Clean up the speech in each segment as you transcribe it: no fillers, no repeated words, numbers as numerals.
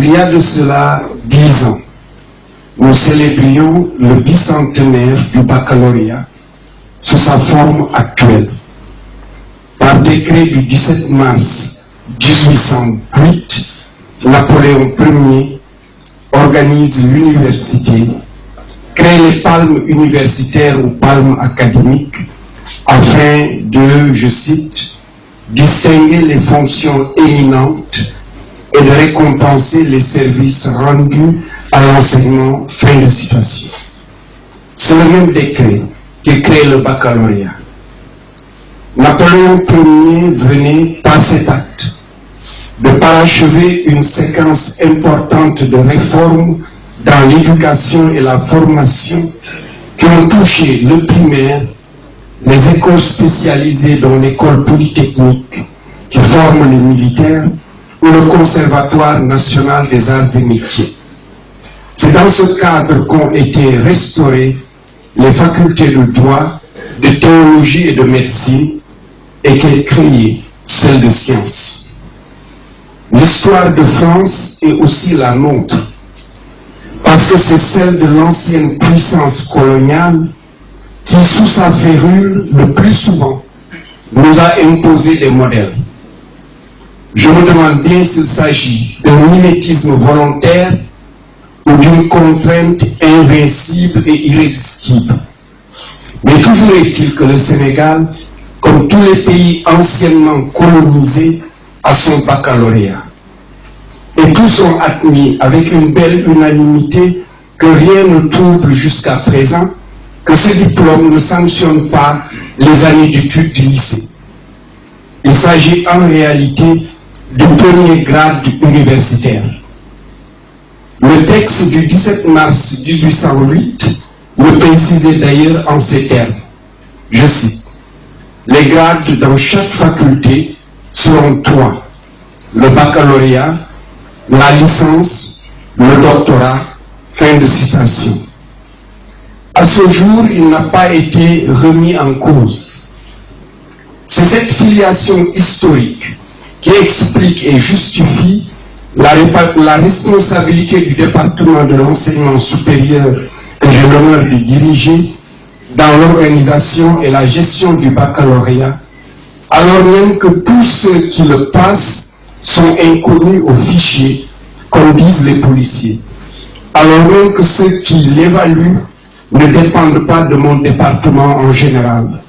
Il y a de cela 10 ans, nous célébrions le bicentenaire du baccalauréat sous sa forme actuelle. Par décret du 17 mars 1808, Napoléon Ier organise l'université, crée les palmes universitaires ou palmes académiques afin de, je cite, distinguer les fonctions éminentes et de récompenser les services rendus à l'enseignement. Fin de citation. C'est le même décret qui crée le baccalauréat. Napoléon Ier venait, par cet acte, de parachever une séquence importante de réformes dans l'éducation et la formation qui ont touché le primaire, les écoles spécialisées dont l'école polytechnique qui forme les militaires ou le Conservatoire national des arts et métiers. C'est dans ce cadre qu'ont été restaurées les facultés de droit, de théologie et de médecine et qu'est créée celle de sciences. L'histoire de France est aussi la nôtre, parce que c'est celle de l'ancienne puissance coloniale qui, sous sa férule, le plus souvent, nous a imposé des modèles. Je me demande bien s'il s'agit d'un mimétisme volontaire ou d'une contrainte invincible et irrésistible. Mais toujours est-il que le Sénégal, comme tous les pays anciennement colonisés, a son baccalauréat. Et tous ont admis avec une belle unanimité que rien ne trouble jusqu'à présent que ce diplôme ne sanctionne pas les années d'études du lycée. Il s'agit en réalité du premier grade universitaire. Le texte du 17 mars 1808 le précisait d'ailleurs en ces termes. Je cite: les grades dans chaque faculté seront 3. Le baccalauréat, la licence, le doctorat. Fin de citation. À ce jour, il n'a pas été remis en cause. C'est cette filiation historique qui explique et justifie la responsabilité du département de l'enseignement supérieur que j'ai l'honneur de diriger dans l'organisation et la gestion du baccalauréat, alors même que tous ceux qui le passent sont inconnus au fichier, comme disent les policiers, alors même que ceux qui l'évaluent ne dépendent pas de mon département en général,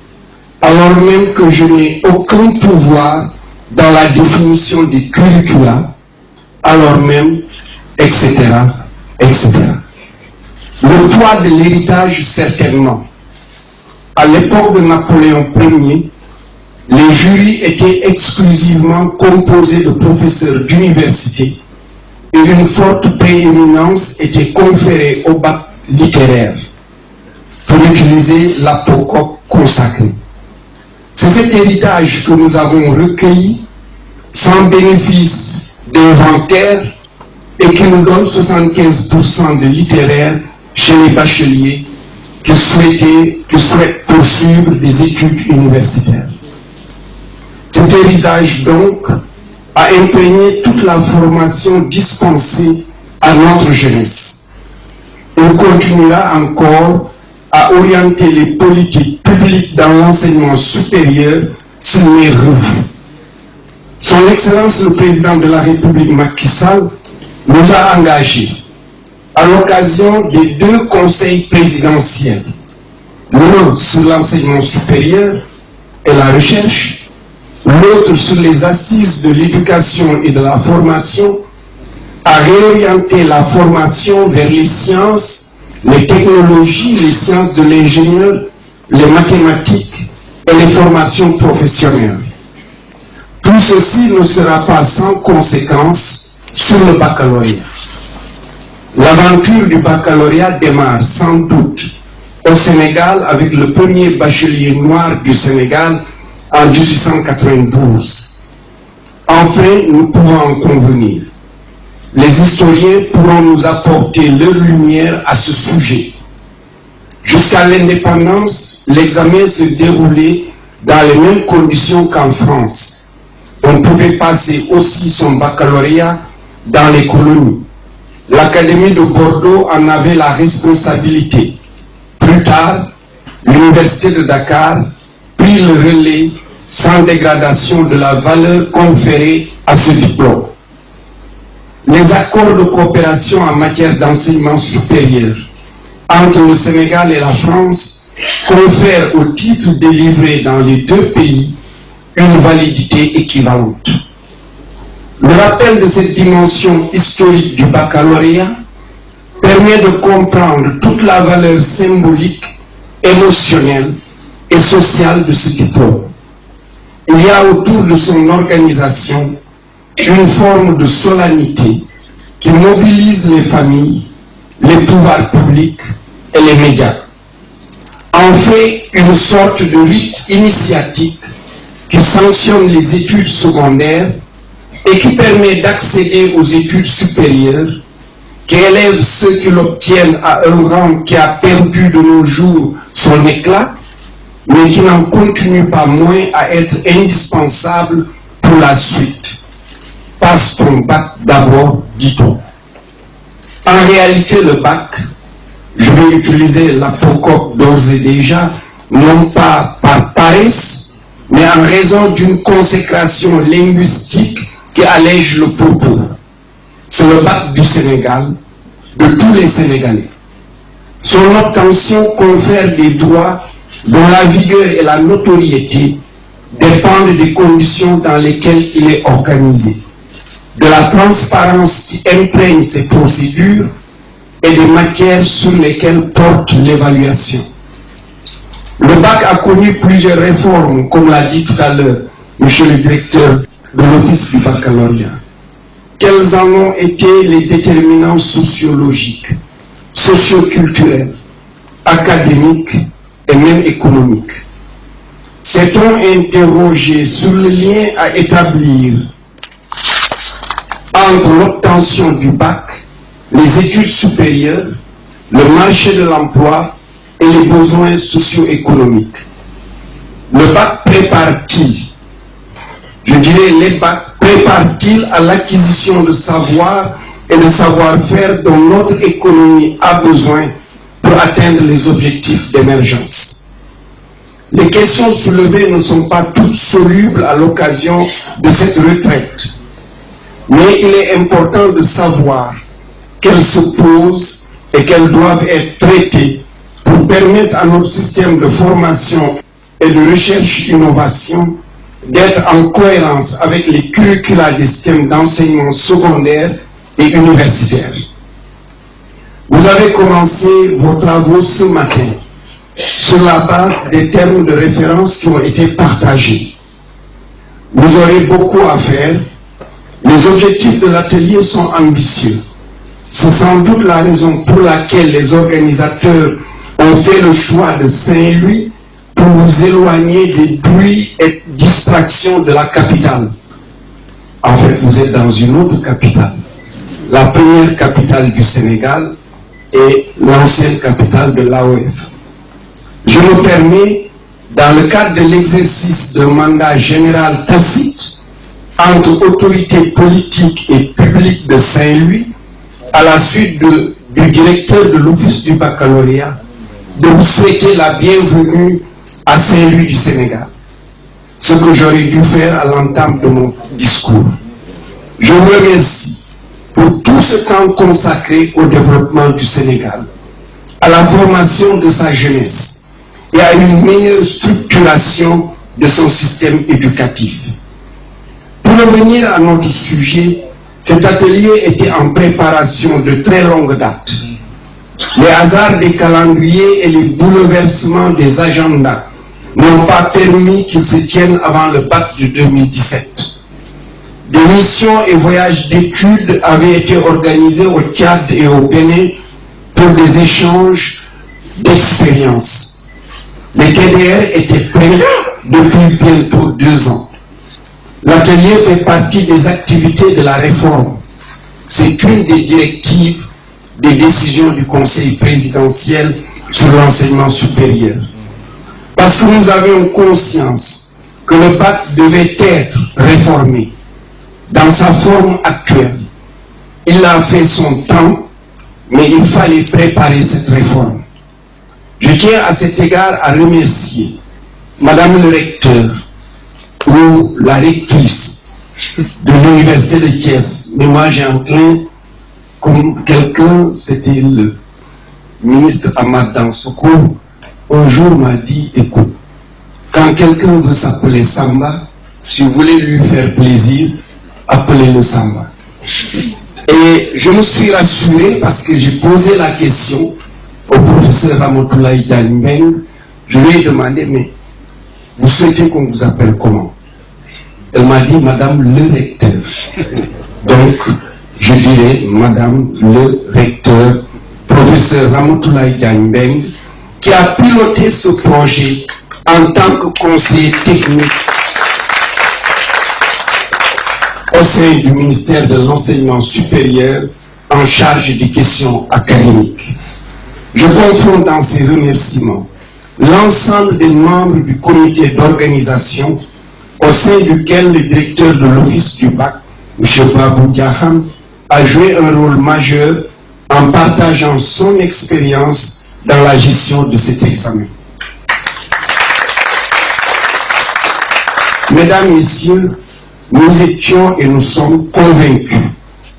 alors même que je n'ai aucun pouvoir dans la définition des curricula, alors même, etc., etc. Le poids de l'héritage, certainement. À l'époque de Napoléon Ier, les jurys étaient exclusivement composés de professeurs d'université et une forte prééminence était conférée au bac littéraire, pour utiliser l'apocope consacré. C'est cet héritage que nous avons recueilli sans bénéfice d'inventaire et qui nous donne 75% de littéraire chez les bacheliers qui souhaitent poursuivre des études universitaires. Cet héritage, donc, a imprégné toute la formation dispensée à notre jeunesse. Il continuera encore à orienter les politiques publiques dans l'enseignement supérieur s'il n'est revu. Son Excellence le Président de la République Macky Sall nous a engagés à l'occasion des 2 conseils présidentiels, l'un sur l'enseignement supérieur et la recherche, l'autre sur les assises de l'éducation et de la formation, à réorienter la formation vers les sciences, les technologies, les sciences de l'ingénieur, les mathématiques et les formations professionnelles. Tout ceci ne sera pas sans conséquence sur le baccalauréat. L'aventure du baccalauréat démarre sans doute au Sénégal avec le premier bachelier noir du Sénégal en 1892. Enfin, nous pouvons en convenir. Les historiens pourront nous apporter leur lumière à ce sujet. Jusqu'à l'indépendance, l'examen se déroulait dans les mêmes conditions qu'en France. On pouvait passer aussi son baccalauréat dans les colonies. L'Académie de Bordeaux en avait la responsabilité. Plus tard, l'Université de Dakar prit le relais sans dégradation de la valeur conférée à ce diplôme. Les accords de coopération en matière d'enseignement supérieur entre le Sénégal et la France confèrent au titre délivré dans les deux pays une validité équivalente. Le rappel de cette dimension historique du baccalauréat permet de comprendre toute la valeur symbolique, émotionnelle et sociale de ce diplôme. Il y a autour de son organisation une forme de solennité qui mobilise les familles, les pouvoirs publics et les médias. En fait, une sorte de rite initiatique qui sanctionne les études secondaires et qui permet d'accéder aux études supérieures, qui élève ceux qui l'obtiennent à un rang qui a perdu de nos jours son éclat, mais qui n'en continue pas moins à être indispensable pour la suite. Passe ton bac d'abord, dit-on. En réalité, le bac, je vais utiliser l'apocope d'ores et déjà, non pas par paresse, mais en raison d'une consécration linguistique qui allège le propos. C'est le bac du Sénégal, de tous les Sénégalais. Son obtention confère des droits dont la vigueur et la notoriété dépendent des conditions dans lesquelles il est organisé, de la transparence qui imprègne ces procédures et des matières sur lesquelles porte l'évaluation. Le bac a connu plusieurs réformes, comme l'a dit tout à l'heure monsieur le directeur de l'Office du baccalauréat. Quels en ont été les déterminants sociologiques, socioculturels, académiques et même économiques? S'est-on interrogé sur le lien à établir entre l'obtention du bac, les études supérieures, le marché de l'emploi et les besoins socio-économiques? Le bac prépare-t-il, je dirais les bacs préparent-ils à l'acquisition de savoir et de savoir-faire dont notre économie a besoin pour atteindre les objectifs d'émergence? Les questions soulevées ne sont pas toutes solubles à l'occasion de cette retraite, mais il est important de savoir qu'elles se posent et qu'elles doivent être traitées pour permettre à notre système de formation et de recherche-innovation d'être en cohérence avec les curricula des systèmes d'enseignement secondaire et universitaire. Vous avez commencé vos travaux ce matin sur la base des termes de référence qui ont été partagés. Vous aurez beaucoup à faire. Les objectifs de l'atelier sont ambitieux. C'est sans doute la raison pour laquelle les organisateurs ont fait le choix de Saint-Louis pour vous éloigner des bruits et distractions de la capitale. En fait, vous êtes dans une autre capitale. La première capitale du Sénégal et l'ancienne capitale de l'AOF. Je me permets, dans le cadre de l'exercice d'un mandat général tacite entre autorités politiques et publiques de Saint-Louis, à la suite du directeur de l'Office du baccalauréat, de vous souhaiter la bienvenue à Saint-Louis du Sénégal. Ce que j'aurais dû faire à l'entame de mon discours. Je vous remercie pour tout ce temps consacré au développement du Sénégal, à la formation de sa jeunesse et à une meilleure structuration de son système éducatif. Pour revenir à notre sujet, cet atelier était en préparation de très longue date. Les hasards des calendriers et les bouleversements des agendas n'ont pas permis qu'ils se tiennent avant le bac de 2017. Des missions et voyages d'études avaient été organisés au Tchad et au Bénin pour des échanges d'expériences. Les TDR étaient prêts depuis bientôt 2 ans. L'atelier fait partie des activités de la réforme. C'est une des directives des décisions du Conseil présidentiel sur l'enseignement supérieur. Parce que nous avions conscience que le bac devait être réformé dans sa forme actuelle, Il a fait son temps, mais il fallait préparer cette réforme. Je tiens à cet égard à remercier Madame le recteur ou la rectrice de l'université de Thiès. Mais moi j'ai un clin comme quelqu'un, c'était le ministre Ahmad Dansoko, un jour m'a dit, écoute, quand quelqu'un veut s'appeler Samba, si vous voulez lui faire plaisir, appelez-le Samba. Et je me suis rassuré parce que j'ai posé la question au professeur Ramatoulaye Diagne Mbengue. Je lui ai demandé, mais vous souhaitez qu'on vous appelle comment? Elle m'a dit, Madame le recteur. Donc, je dirais, Madame le recteur, professeur Ramatoulaye Diagne Mbengue, qui a piloté ce projet en tant que conseiller technique au sein du ministère de l'Enseignement supérieur en charge des questions académiques. Je confonds dans ces remerciements l'ensemble des membres du comité d'organisation au sein duquel le directeur de l'office du bac, M. Babou Diaham, a joué un rôle majeur en partageant son expérience dans la gestion de cet examen. Mesdames, Messieurs, nous étions et nous sommes convaincus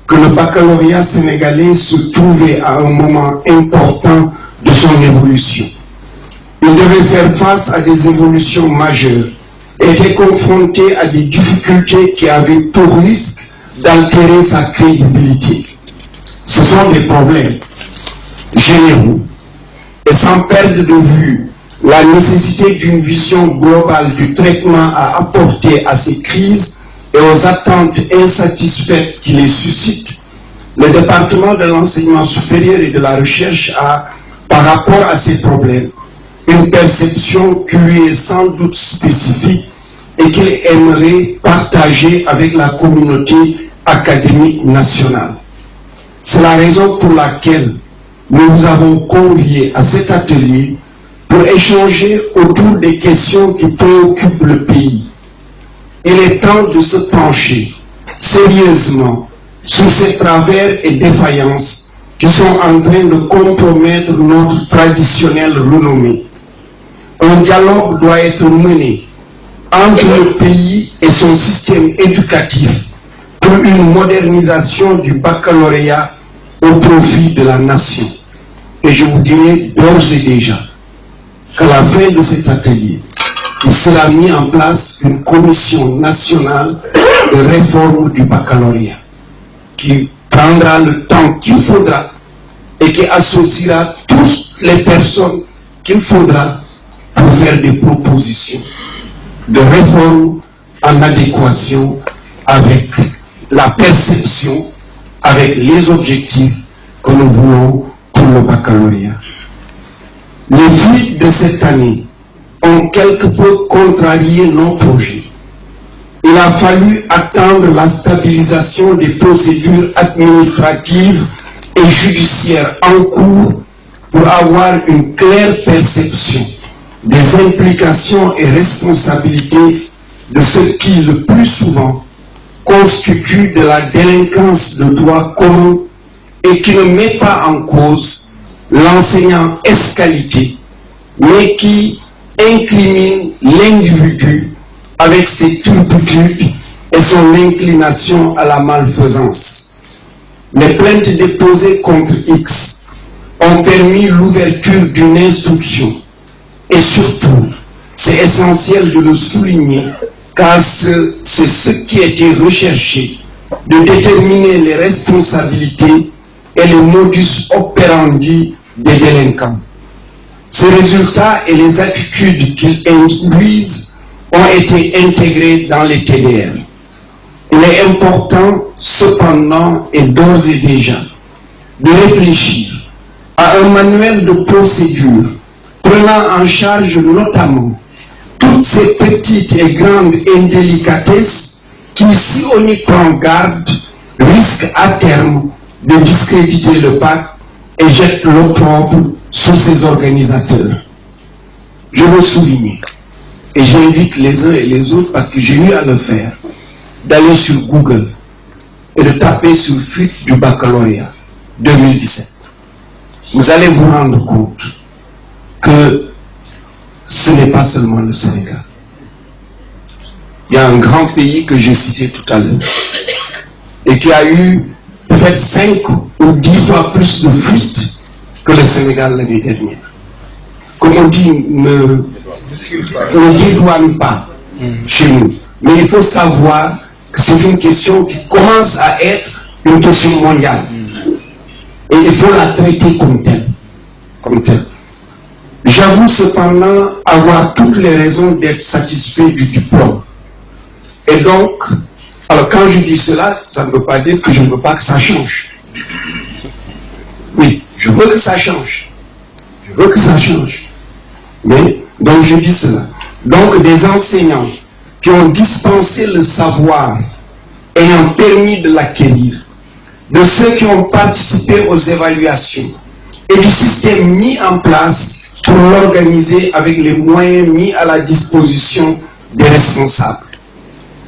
que le baccalauréat sénégalais se trouvait à un moment important de son évolution. Il devait faire face à des évolutions majeures, était confronté à des difficultés qui avaient pour risque d'altérer sa crédibilité. Ce sont des problèmes généraux. Et sans perdre de vue la nécessité d'une vision globale du traitement à apporter à ces crises et aux attentes insatisfaites qui les suscitent, le département de l'enseignement supérieur et de la recherche a, par rapport à ces problèmes, une perception qui lui est sans doute spécifique et qu'il aimerait partager avec la communauté académique nationale. C'est la raison pour laquelle nous vous avons conviés à cet atelier pour échanger autour des questions qui préoccupent le pays. Il est temps de se pencher sérieusement sur ces travers et défaillances qui sont en train de compromettre notre traditionnelle renommée. Un dialogue doit être mené entre le pays et son système éducatif pour une modernisation du baccalauréat au profit de la nation. Et je vous dirai d'ores et déjà qu'à la fin de cet atelier, il sera mis en place une commission nationale de réforme du baccalauréat qui prendra le temps qu'il faudra et qui associera toutes les personnes qu'il faudra pour faire des propositions de réforme en adéquation avec la perception, avec les objectifs que nous voulons pour le baccalauréat. Les fuites de cette année ont quelque peu contrarié nos projets. Il a fallu attendre la stabilisation des procédures administratives et judiciaires en cours pour avoir une claire perception des implications et responsabilités de ce qui, le plus souvent, constitue de la délinquance de droit commun et qui ne met pas en cause l'enseignant escalité, mais qui incrimine l'individu avec ses turpitudes et son inclination à la malfaisance. Les plaintes déposées contre X ont permis l'ouverture d'une instruction. Et surtout, c'est essentiel de le souligner, car c'est ce qui était recherché, de déterminer les responsabilités et les modus operandi des délinquants. Ces résultats et les attitudes qu'ils induisent ont été intégrés dans les TDR. Il est important, cependant, et d'ores et déjà, de réfléchir à un manuel de procédure prenant en charge notamment toutes ces petites et grandes indélicatesses qui, si on y prend garde, risquent à terme de discréditer le pacte et jettent l'opprobre sur ses organisateurs. Je veux souligner, et j'invite les uns et les autres, parce que j'ai eu à le faire, d'aller sur Google. et de taper sur fuite du baccalauréat 2017. Vous allez vous rendre compte que ce n'est pas seulement le Sénégal. Il y a un grand pays que j'ai cité tout à l'heure et qui a eu peut-être 5 ou 10 fois plus de fuites que le Sénégal l'année dernière. Comme on dit, ne dédouane pas chez nous. Mais il faut savoir que c'est une question qui commence à être une question mondiale. Et il faut la traiter comme telle. Comme telle. J'avoue cependant avoir toutes les raisons d'être satisfait du diplôme. Et donc, alors quand je dis cela, ça ne veut pas dire que je ne veux pas que ça change. Oui, je veux que ça change. Je veux que ça change. Mais, donc je dis cela. Donc des enseignants qui ont dispensé le savoir ayant permis de l'acquérir, de ceux qui ont participé aux évaluations et du système mis en place pour l'organiser avec les moyens mis à la disposition des responsables.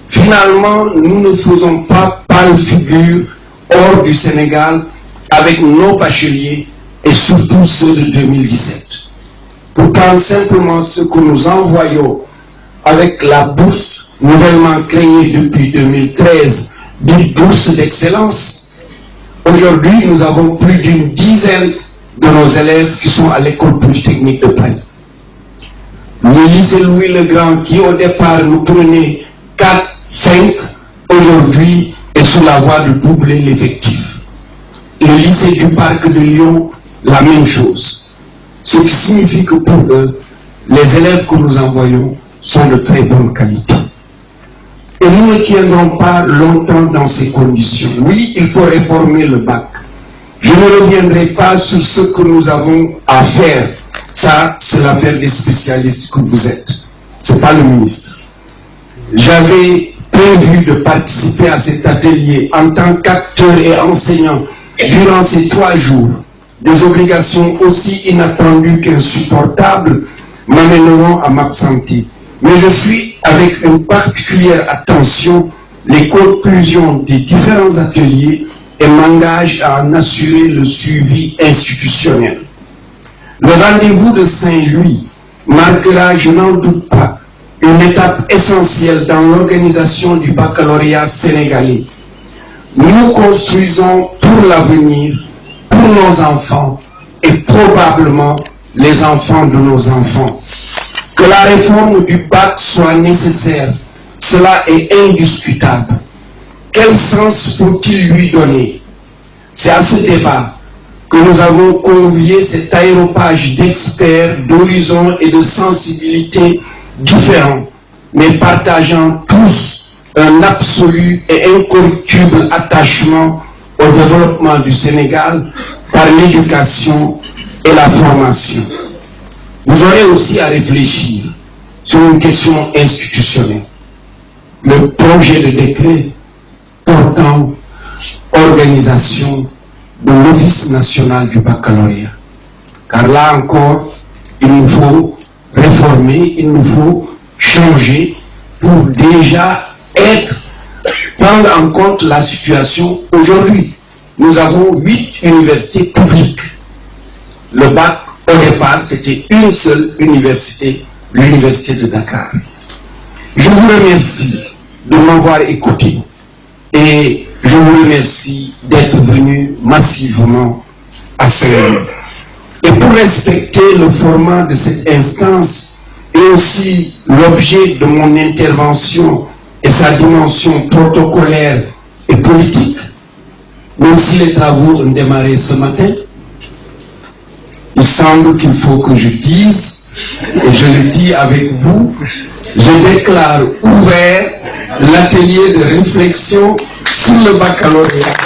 Finalement, nous ne faisons pas pâle figure hors du Sénégal avec nos bacheliers et surtout ceux de 2017. Pour prendre simplement ce que nous envoyons avec la bourse nouvellement créée depuis 2013, dite bourse d'excellence. Aujourd'hui, nous avons plus d'une dizaine de nos élèves qui sont à l'école polytechnique de Paris. Le lycée Louis-le-Grand, qui au départ nous prenait 4, 5, aujourd'hui est sur la voie de doubler l'effectif. Le lycée du Parc de Lyon, la même chose. Ce qui signifie que pour eux, les élèves que nous envoyons sont de très bonne qualité. Et nous ne tiendrons pas longtemps dans ces conditions. Oui, il faut réformer le bac. Je ne reviendrai pas sur ce que nous avons à faire. Ça, c'est l'affaire des spécialistes que vous êtes. Ce n'est pas le ministre. J'avais prévu de participer à cet atelier en tant qu'acteur et enseignant durant ces 3 jours. Des obligations aussi inattendues qu'insupportables m'amèneront à m'absenter. Mais je suis avec une particulière attention les conclusions des différents ateliers et m'engage à en assurer le suivi institutionnel. Le rendez-vous de Saint-Louis marquera, je n'en doute pas, une étape essentielle dans l'organisation du baccalauréat sénégalais. Nous construisons pour l'avenir, pour nos enfants et probablement les enfants de nos enfants. Que la réforme du bac soit nécessaire, cela est indiscutable. Quel sens faut-il lui donner? C'est à ce débat que nous avons convié cet aéropage d'experts, d'horizons et de sensibilités différents, mais partageant tous un absolu et incorruptible attachement au développement du Sénégal par l'éducation et la formation. Vous aurez aussi à réfléchir sur une question institutionnelle. Le projet de décret portant organisation de l'Office national du baccalauréat. Car là encore, il nous faut réformer, il nous faut changer pour déjà prendre en compte la situation aujourd'hui. Nous avons 8 universités publiques. Le bac, au départ, c'était une seule université, l'université de Dakar. Je vous remercie de m'avoir écouté et je vous remercie d'être venu massivement à Saint-Louis. Et pour respecter le format de cette instance et aussi l'objet de mon intervention et sa dimension protocolaire et politique, même si les travaux ont démarré ce matin, il semble qu'il faut que je dise, et je le dis avec vous, je déclare ouvert l'atelier de réflexion sur le baccalauréat.